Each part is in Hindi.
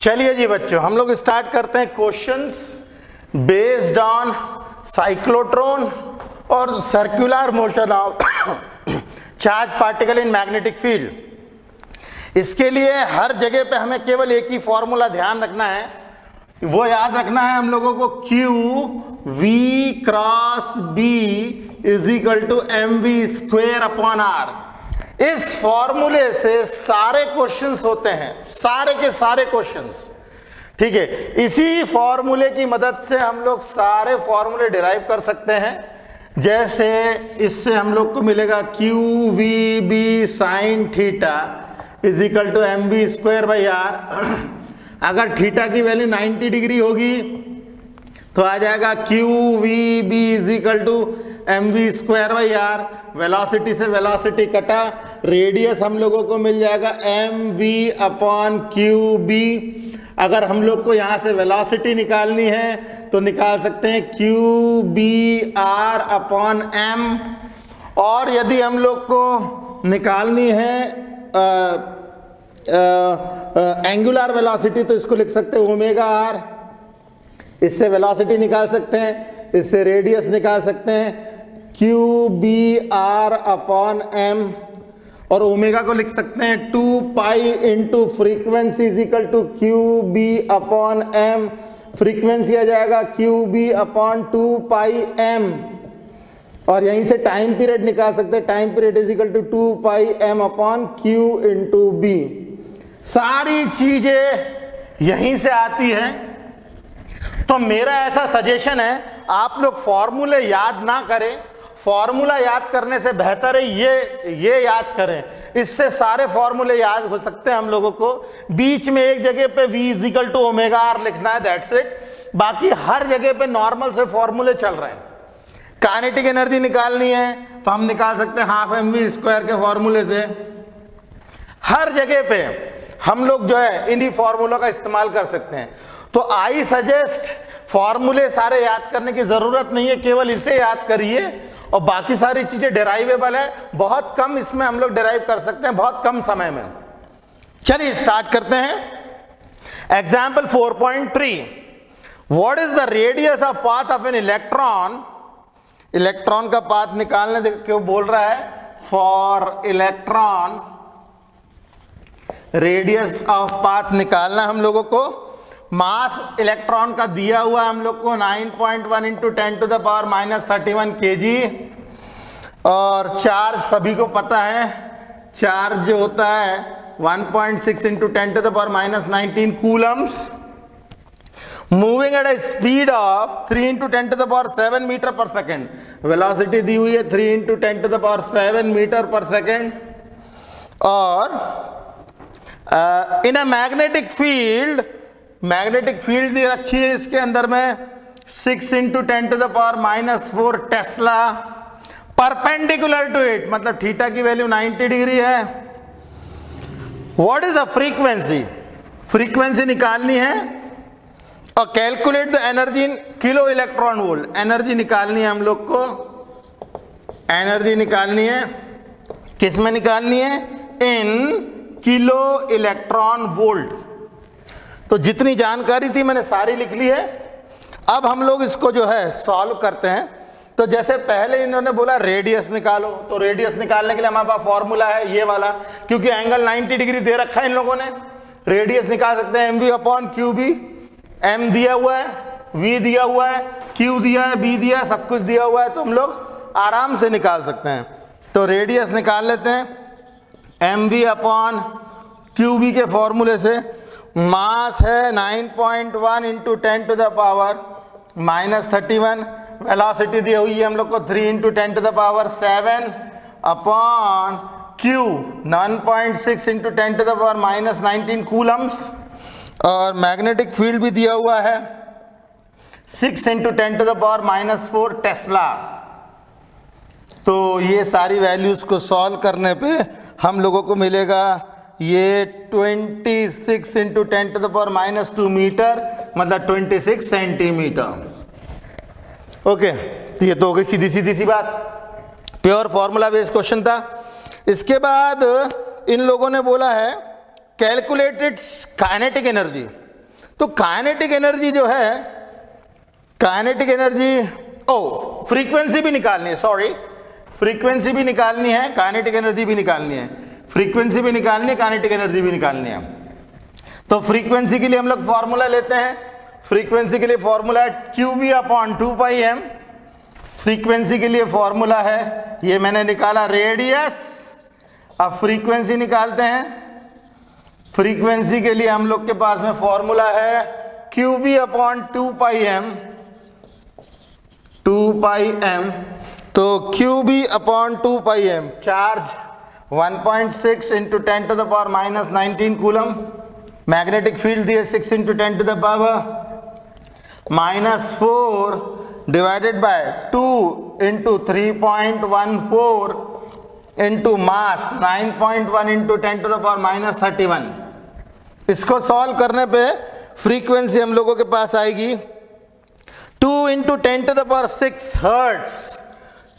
चलिए जी बच्चों, हम लोग स्टार्ट करते हैं क्वेश्चंस बेस्ड ऑन साइक्लोट्रॉन और circular motion of charge particle in magnetic field. इसके लिए हर जगह पे हमें केवल एक ही फॉर्मूला ध्यान रखना है, वो याद रखना है हम लोगों को, Q V cross B is equal to mv square upon R। इस फॉर्मूले से सारे क्वेश्चंस होते हैं, सारे के सारे क्वेश्चंस, ठीक है। इसी फॉर्मूले की मदद से हम लोग सारे फॉर्मूले डिराइव कर सकते हैं। जैसे इससे हम लोग को मिलेगा Q V B sine theta is equal to mv square by R। अगर थीटा की वैल्यू 90 डिग्री होगी तो आ जाएगा Q V B is equal to mv square by R। Velocity से वेलोसिटी कटा, रेडियस हम लोगों को मिल जाएगा mv अपॉन QB। अगर हम लोग को यहाँ से वेलोसिटी निकालनी है तो निकाल सकते हैं QBR अपॉन M। और यदि हम लोग को निकालनी है एंगुलर वेलोसिटी तो इसको लिख सकते हैं ओमेगा R। इससे वेलोसिटी निकाल सकते हैं, इससे रेडियस निकाल सकते हैं QBR अपॉन M। और ओमेगा को लिख सकते हैं 2 pi into frequency is equal to QB upon M। Frequency आ जाएगा QB अपॉन 2 पाई M। और यहीं से टाइम पीरियड निकाल सकते हैं, time period is equal to 2 pi M upon Q into B। सारी चीजें यहीं से आती हैं। तो मेरा ऐसा सजेशन है, आप लोग फॉर्मूले याद ना करें, फॉर्मूला याद करने से बेहतर है ये याद करें, इससे सारे फॉर्मूले याद हो सकते हैं हम लोगों को। बीच में एक जगह पे V is equal to omega R लिखना है, दैट्स इट। बाकी हर जगह पे नॉर्मल से फॉर्मूले चल रहे हैं। काइनेटिक एनर्जी निकालनी है तो हम निकाल सकते हैं हाफ mv स्क्वायर के फॉर्मूले से। हर जगह पे हम लोग जो है इन्हीं फॉर्मूलों का इस्तेमाल कर सकते हैं। तो आई सजेस्ट फॉर्मूले सारे याद करने की जरूरत नहीं है, केवल इसे याद करिए और बाकी सारी चीजें डेराइवेबल है। बहुत कम इसमें हम लोग डेराइव कर सकते हैं, बहुत कम समय में। चलिए स्टार्ट करते हैं। Example 4.3, what is the radius of path of an electron. Electron का पाथ निकालने क्यों बोल रहा है, for electron radius of path निकालना हम लोगों को। मास इलेक्ट्रॉन का दिया हुआ हम लोग को 9.1 into 10 to the power minus 31 kg। और चार्ज सभी को पता है, चार्ज जो होता है 1.6 into 10 to the power minus 19 coulombs. Moving at a speed of 3 into 10 to the power 7 metre पर सेकेंड। वेलोसिटी दी हुई है 3 into 10 to the power 7 metre पर सेकेंड। और in a magnetic field, magnetic field दी रखी है इसके अंदर में 6 into 10 to the power minus 4 tesla perpendicular to it, मतलब थीटा की वैल्यू 90 डिग्री है। What is the frequency, frequency निकालनी है। और calculate the energy in kilo electron volt, energy निकालनी है हम लोग को। एनर्जी निकालनी है, किस में निकालनी है, इन किलो इलेक्ट्रॉन वोल्ट। तो जितनी जानकारी थी मैंने सारी लिख ली है। अब हम लोग इसको जो है सॉल्व करते हैं। तो जैसे पहले इन्होंने बोला रेडियस निकालो, तो रेडियस निकालने के लिए हमारे पास फॉर्मूला है ये वाला, क्योंकि एंगल 90 डिग्री दे रखा है इन लोगों ने। रेडियस निकाल सकते हैं mv अपॉन QB। m दिया हुआ है, v दिया हुआ है, q दिया है, b दिया है, सब कुछ दिया हुआ है, तो हम लोग आराम से निकाल सकते हैं। तो रेडियस निकाल लेते हैं mv अपॉन QB के फॉर्मूले से। मास है 9.1 into 10 to the power minus 31। Velocity दी हुई है हम लोग को 3 into 10 to the power 7 upon Q 9.6 into 10 to the power minus 19 coulombs. और मैग्नेटिक फील्ड भी दिया हुआ है 6 into 10 to the power minus 4 tesla. तो ये सारी वैल्यूज को सॉल्व करने पे हम लोगों को मिलेगा ये 26 into 10 to the power minus 2 metre, मतलब 26 सेंटीमीटर। ओके, तो ये तो हो गई सीधी सीधी सी बात, प्योर फॉर्मूला बेस्ड क्वेश्चन था। इसके बाद इन लोगों ने बोला है कैलकुलेटेड काइनेटिक एनर्जी। तो काइनेटिक एनर्जी जो है, काइनेटिक एनर्जी, फ्रीक्वेंसी भी निकालनी है, सॉरी, फ्रीक्वेंसी भी निकालनी है, काइनेटिक एनर्जी भी निकालनी है, फ्रीक्वेंसी भी निकालनी है, काइनेटिक एनर्जी भी निकालनी है। तो फ्रीक्वेंसी के लिए हम लोग फॉर्मूला लेते हैं, फ्रीक्वेंसी के लिए फॉर्मूला है QB/2πm, फ्रीक्वेंसी के लिए फॉर्मूला है, ये मैंने निकाला रेडियस। अब फ्रीक्वेंसी निकालते हैं, फ्रीक्वेंसी के लिए हम लोग के पास में फॉर्मूला है QB/2πm, 2πm, तो QB/2πm, charge 1.6 × 10⁻⁻19 coulomb, magnetic field दिए 6 × 10⁻⁻4 डिवाइडेड बाय 2 × 3.14 इंटू मास 9.1 × 10⁻31। इसको सॉल्व करने पे फ्रीक्वेंसी हम लोगों के पास आएगी 2 × 10⁻6 हर्ट्ज,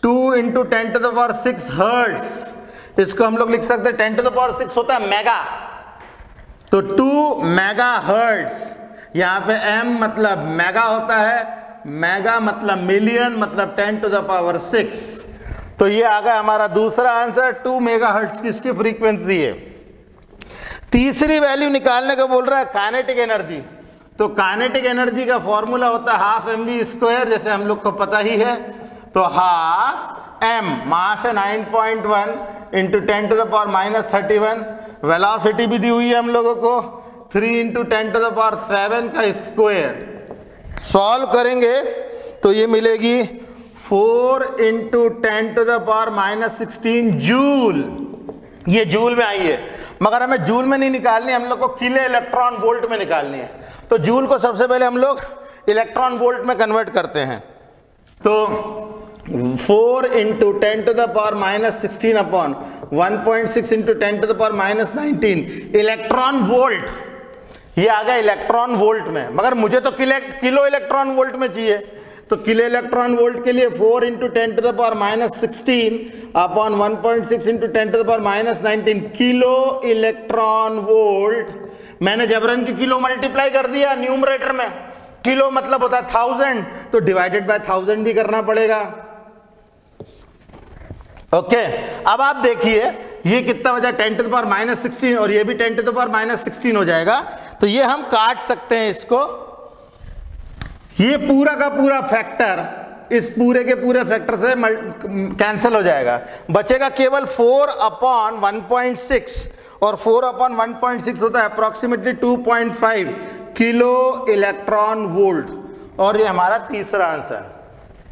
2 × 10⁻6 हर्ट्ज। इसको हम लोग लिख सकते हैं 10⁻6 होता है मेगा, तो 2 मेगा हर्ट्ज। यहाँ पे m मतलब मेगा होता है, मेगा मतलब मिलियन, मतलब 10⁻6। तो ये आ गया हमारा दूसरा आंसर, 2 मेगा हर्ट्ज की इसकी फ्रीक्वेंसी है। तीसरी वैल्यू निकालने का बोल रहा है काइनेटिक एनर्जी। तो काइनेटिक एनर्जी का फॉर्मूला होता है हाफ mv², जैसे हम लोग को पता ही है। तो हाफ m, मास है 9.1 × 10⁻31, वेलोसिटी भी दी हुई है हम लोगों को 3 × 10⁻7 का स्क्वायर। सॉल्व करेंगे तो ये मिलेगी 4 × 10⁻16 जूल। ये जूल में आई है, मगर हमें जूल में नहीं निकालनी, हम लोग को किलो इलेक्ट्रॉन वोल्ट में निकालनी है। तो जूल को सबसे पहले हम लोग इलेक्ट्रॉन वोल्ट में कन्वर्ट करते हैं। तो 4 × 10⁻16 अपॉन 1.6 × 10⁻19 इलेक्ट्रॉन वोल्ट, ये आ गया इलेक्ट्रॉन वोल्ट में, मगर मुझे तो किलो इलेक्ट्रॉन वोल्ट में चाहिए। तो किलो इलेक्ट्रॉन वोल्ट के लिए 4 × 10⁻16 अपॉन 1.6 × 10⁻19 किलो इलेक्ट्रॉन वोल्ट। मैंने जबरन की किलो मल्टीप्लाई कर दिया न्यूमरेटर में, किलो मतलब होता है 1000, तो डिवाइडेड बाय 1000 भी करना पड़ेगा। ओके, अब आप देखिए ये कितना बचा, 10⁻16 और ये भी 10⁻16 हो जाएगा। तो ये हम काट सकते हैं इसको, ये पूरा का पूरा फैक्टर इस पूरे के पूरे फैक्टर से कैंसिल हो जाएगा, बचेगा केवल 4/1.6, और 4/1.6 होता है अप्रोक्सीमेटली 2.5 किलो इलेक्ट्रॉन वोल्ट। और ये हमारा तीसरा answer.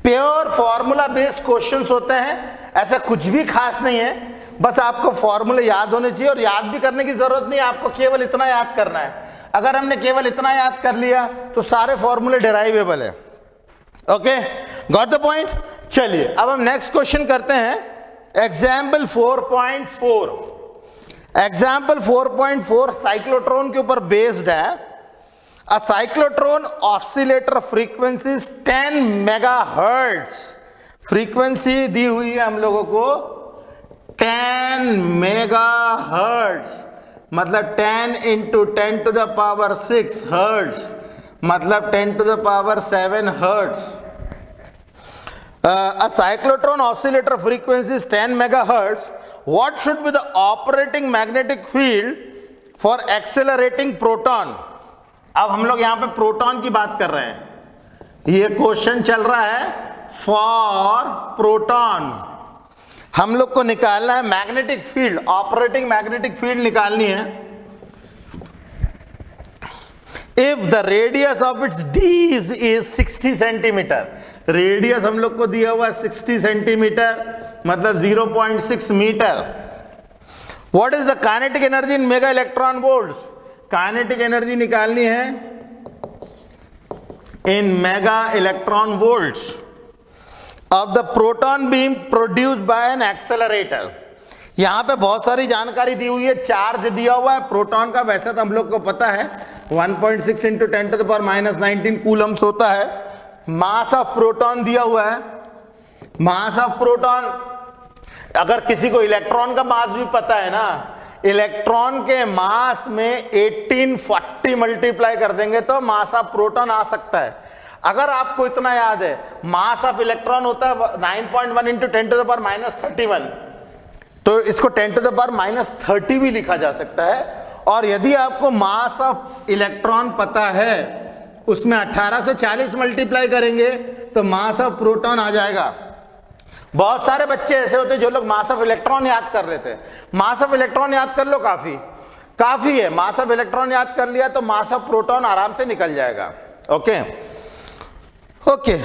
Pure formula based questions होते हैं, ऐसा कुछ भी खास नहीं है, बस आपको फॉर्मूले याद होने चाहिए, और याद भी करने की जरूरत नहीं है, आपको केवल इतना याद करना है। अगर हमने केवल इतना याद कर लिया तो सारे फॉर्मूले डेराइवेबल है। Okay, got the point. चलिए अब हम नेक्स्ट क्वेश्चन करते हैं, एग्जाम्पल 4.4। एग्जाम्पल 4.4 साइक्लोट्रॉन के ऊपर बेस्ड है। A cyclotron oscillator frequency 10 megahertz. Frequency दी हुई है हम लोगों को 10 मेगाहर्ट्ज, मतलब 10 × 10⁻6 हर्ट्ज, मतलब 10⁻7 hertz. A cyclotron oscillator frequency is 10 megahertz. What should be the operating magnetic field for accelerating proton? अब हम लोग यहाँ पे प्रोटॉन की बात कर रहे हैं, ये क्वेश्चन चल रहा है फॉर प्रोटॉन। हम लोग को निकालना है magnetic field, operating magnetic field निकालनी है। If the radius of its dees is 60 centimetre, radius हम लोग को दिया हुआ है 60 सेंटीमीटर, मतलब 0.6 metre. What is the kinetic energy in mega electron volts? Kinetic energy निकालनी है in mega electron volts of the proton beam produced by an accelerator. यहां पे बहुत सारी जानकारी दी हुई है, चार्ज दिया हुआ है प्रोटॉन का, वैसे तो हम लोग को पता है 1.6 × 10⁻19 कूलम्स होता है। मास ऑफ प्रोटॉन दिया हुआ है, मास ऑफ प्रोटॉन, अगर किसी को इलेक्ट्रॉन का मास भी पता है ना, इलेक्ट्रॉन के मास में 1840 मल्टीप्लाई कर देंगे तो मास ऑफ प्रोटॉन आ सकता है। अगर आपको इतना याद है, मास ऑफ इलेक्ट्रॉन होता है 9.1 इंटू 10 टू द पावर -31, तो इसको 10 टू द पावर -30 भी लिखा जा सकता है। और यदि आपको मास ऑफ इलेक्ट्रॉन पता है, उसमें 18 से 40 मल्टीप्लाई करेंगे तो मास ऑफ प्रोटॉन आ जाएगा। बहुत सारे बच्चे ऐसे होते हैं जो लोग मास ऑफ इलेक्ट्रॉन याद कर लेते हैं। मास ऑफ इलेक्ट्रॉन याद कर लो, काफी है। मास ऑफ इलेक्ट्रॉन याद कर लिया तो मास ऑफ प्रोटॉन आराम से निकल जाएगा। ओके,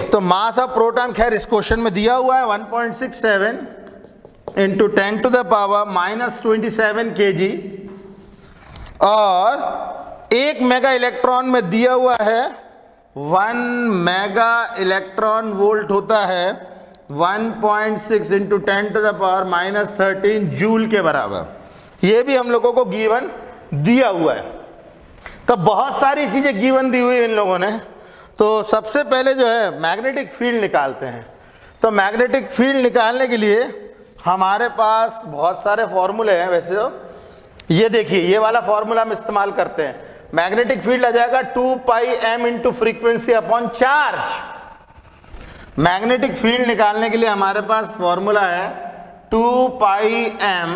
तो मास ऑफ प्रोटॉन खैर इस क्वेश्चन में दिया हुआ है 1.67 into 10 to the power -27 kg, और 1 मेगा इलेक्ट्रॉन में दिया हुआ है 1 मेगा इलेक्ट्रॉन वोल्ट होता है 1.6 into 10 to the power -13 joule के बराबर। ये भी हम लोगों को गिवन दिया हुआ है। तो बहुत सारी चीजें गिवन दी हुई इन लोगों ने। तो सबसे पहले जो है मैग्नेटिक फील्ड निकालते हैं। तो मैग्नेटिक फील्ड निकालने के लिए हमारे पास बहुत सारे फॉर्मूले हैं। वैसे तो ये देखिए, ये वाला फॉर्मूला हम इस्तेमाल करते हैं। मैग्नेटिक फील्ड आ जाएगा 2 pi m into frequency upon charge. Magnetic field निकालने के लिए हमारे पास फॉर्मूला है 2 pi m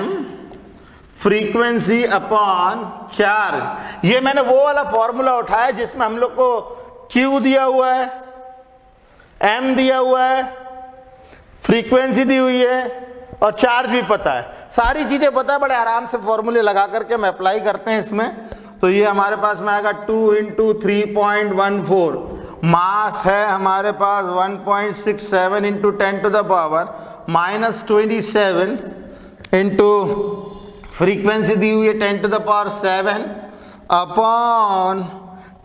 frequency upon charge. ये मैंने वो वाला फॉर्मूला उठाया जिसमें हम लोग को Q दिया हुआ है, m दिया हुआ है, फ्रीक्वेंसी दी हुई है और चार्ज भी पता है। सारी चीजें पता है, बड़े आराम से फॉर्मूले लगा करके हम अप्लाई करते हैं इसमें। तो ये हमारे पास में आएगा 2 इंटू 3.14। मास है हमारे पास 1.67 into 10 to the power -27 into frequency दी हुई है 10 to the power 7 upon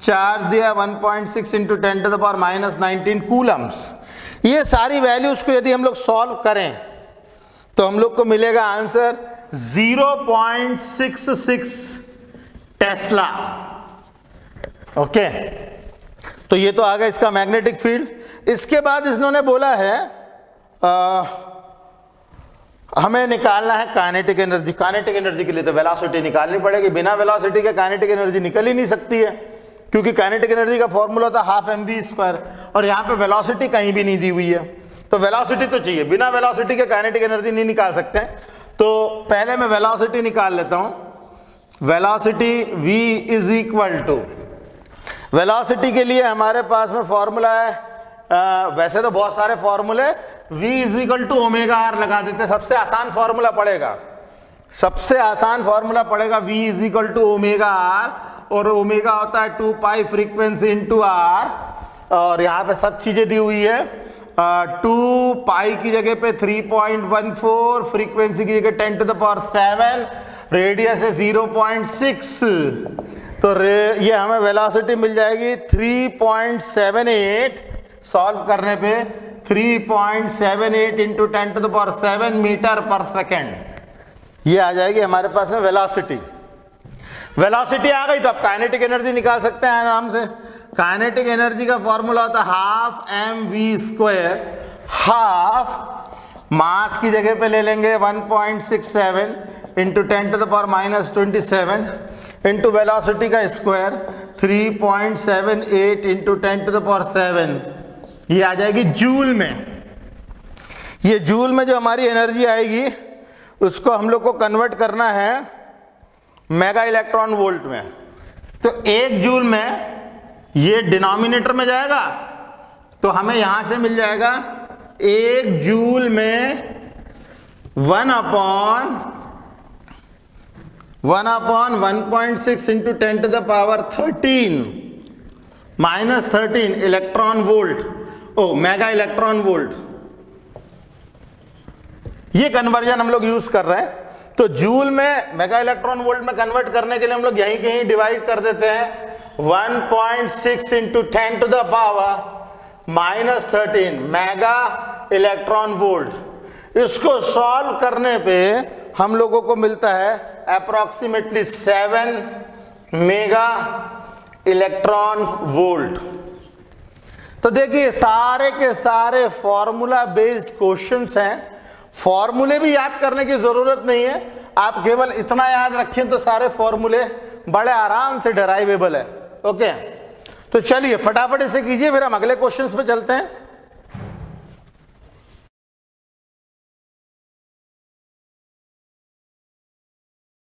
charge दिया 1.6 into 10 to the power -19 coulombs. ये सारी वैल्यूज को यदि हम लोग सॉल्व करें तो हम लोग को मिलेगा आंसर 0.66 टेस्ला। ओके, तो ये तो आ गया इसका मैग्नेटिक फील्ड। इसके बाद इन्होंने बोला है हमें निकालना है काइनेटिक एनर्जी। काइनेटिक एनर्जी के लिए तो वेलोसिटी निकालनी पड़ेगी। बिना वेलोसिटी के काइनेटिक एनर्जी निकल ही नहीं सकती है, क्योंकि काइनेटिक एनर्जी का फॉर्मूला था 12 mv², और यहाँ पे वेलोसिटी कहीं भी नहीं दी हुई है। तो वेलोसिटी तो चाहिए, बिना वेलोसिटी के काइनेटिक एनर्जी नहीं निकाल सकते। तो पहले मैं वेलोसिटी निकाल लेता हूं। Velocity v is equal to, velocity के लिए हमारे पास में फॉर्मूला है, वैसे तो बहुत सारे फॉर्मूले, v is equal to omega R लगा देते। सबसे आसान फॉर्मूला पड़ेगा, v is equal to omega R, और ओमेगा होता है 2 पाई फ्रीक्वेंसी इंटू आर, और यहाँ पे सब चीजें दी हुई है। 2 पाई की जगह पे 3.14, फ्रीक्वेंसी की जगह 10 टू द पावर 7, रेडियस है 0.6। तो ये हमें वेलोसिटी मिल जाएगी 3.78, सॉल्व करने पे 3.78 into 10 to the power 7 metre पर सेकेंड। ये आ जाएगी हमारे पास में वेलोसिटी। वेलोसिटी आ गई तो अब काइनेटिक एनर्जी निकाल सकते हैं आराम से। काइनेटिक एनर्जी का फॉर्मूला होता है 12 mv²। हाफ मास की जगह पे ले लेंगे 1.67 into 10 to the power -27 into velocity का square 3.78 into 10 to the power 7। ये आ जाएगी जूल में। ये जूल में जो हमारी एनर्जी आएगी उसको हम लोग को कन्वर्ट करना है मेगा इलेक्ट्रॉन वोल्ट में। तो 1 जूल में ये डिनोमिनेटर में जाएगा, तो हमें यहां से मिल जाएगा 1 जूल में 1/1.6 into 10 to the power 13 electron volt, mega electron volt. ये कन्वर्जन हम लोग यूज कर रहे हैं। तो जूल में मेगा इलेक्ट्रॉन वोल्ट में कन्वर्ट करने के लिए हम लोग यहीं कहीं डिवाइड कर देते हैं। 1.6 into 10 to the power -13 mega electron volt. इसको सॉल्व करने पे हम लोगों को मिलता है अप्रोक्सीमेटली 7 मेगा इलेक्ट्रॉन वोल्ट। तो देखिए सारे के सारे फॉर्मूला बेस्ड क्वेश्चंस हैं। फॉर्मूले भी याद करने की जरूरत नहीं है, आप केवल इतना याद रखें तो सारे फॉर्मूले बड़े आराम से डेराइवेबल है। ओके, तो चलिए फटाफट इसे कीजिए, फिर हम अगले क्वेश्चंस पे चलते हैं।